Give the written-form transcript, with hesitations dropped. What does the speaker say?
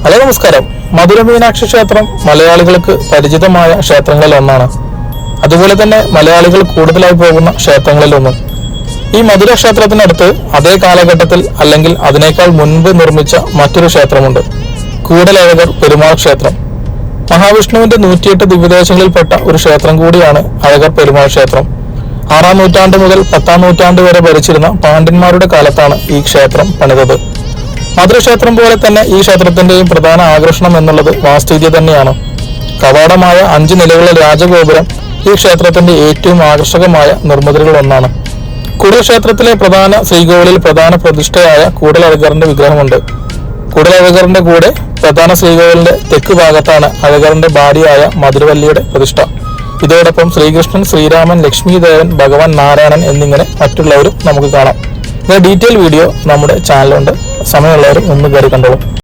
Hello നമസ്കാരം. മധുര മീനാക്ഷി ക്ഷേത്രം മലയാളികൾക്ക് പരിചിതമായ ക്ഷേത്രങ്ങളിൽ ഒന്നാണ്. അതുപോലെ തന്നെ മലയാളികൾ കൂടുതലായി പോകുന്ന ക്ഷേത്രങ്ങളിലൊന്നും. ഈ മധുര ക്ഷേത്രത്തിനടുത്ത് അതേ കാലഘട്ടത്തിൽ അല്ലെങ്കിൽ അതിനേക്കാൾ മുൻപ് നിർമ്മിച്ച മറ്റൊരു ക്ഷേത്രമുണ്ട്. കൂടലഴകർ പെരുമാൾ ക്ഷേത്രം. മഹാവിഷ്ണുവിന്റെ 108 ദിവ്യദേശങ്ങളിൽപ്പെട്ട ഒരു ക്ഷേത്രം കൂടിയാണ് അഴകർ പെരുമാൾ ക്ഷേത്രം. 6-ാം നൂറ്റാണ്ട് മുതൽ 10-ാം നൂറ്റാണ്ട് വരെ ഭരിച്ചിരുന്ന പാണ്ഡ്യന്മാരുടെ കാലത്താണ് ഈ ക്ഷേത്രം പണിതത്. മധുരക്ഷേത്രം പോലെ തന്നെ ഈ ക്ഷേത്രത്തിന്റെയും പ്രധാന ആകർഷണം എന്നുള്ളത് വാസ്തുവിദ്യ തന്നെയാണ്. കവാടമായ 5 നിലകളുള്ള രാജഗോപുരം ഈ ക്ഷേത്രത്തിന്റെ ഏറ്റവും ആകർഷകമായ നിർമ്മിതികളിൽ ഒന്നാണ്. കൂടൽ ക്ഷേത്രത്തിലെ പ്രധാന ശ്രീകോവിലിൽ പ്രധാന പ്രതിഷ്ഠയായ കൂടലഴകറിന്റെ വിഗ്രഹമുണ്ട്. കൂടലഴകറിന്റെ കൂടെ പ്രധാന ശ്രീകോവിലിന്റെ തെക്ക് ഭാഗത്താണ് അഴകറിന്റെ ഭാര്യയായ മധുരവല്ലിയുടെ പ്രതിഷ്ഠ. ഇതോടൊപ്പം ശ്രീകൃഷ്ണൻ, ശ്രീരാമൻ, ലക്ഷ്മിദേവൻ, ഭഗവാൻ നാരായണൻ എന്നിങ്ങനെ മറ്റുള്ളവരും നമുക്ക് കാണാം. ഇതിന്റെ ഡീറ്റെയിൽ വീഡിയോ നമ്മുടെ ചാനലുണ്ട്. സമയമുള്ളവരും ഒന്ന് കയറി കണ്ടോളൂ.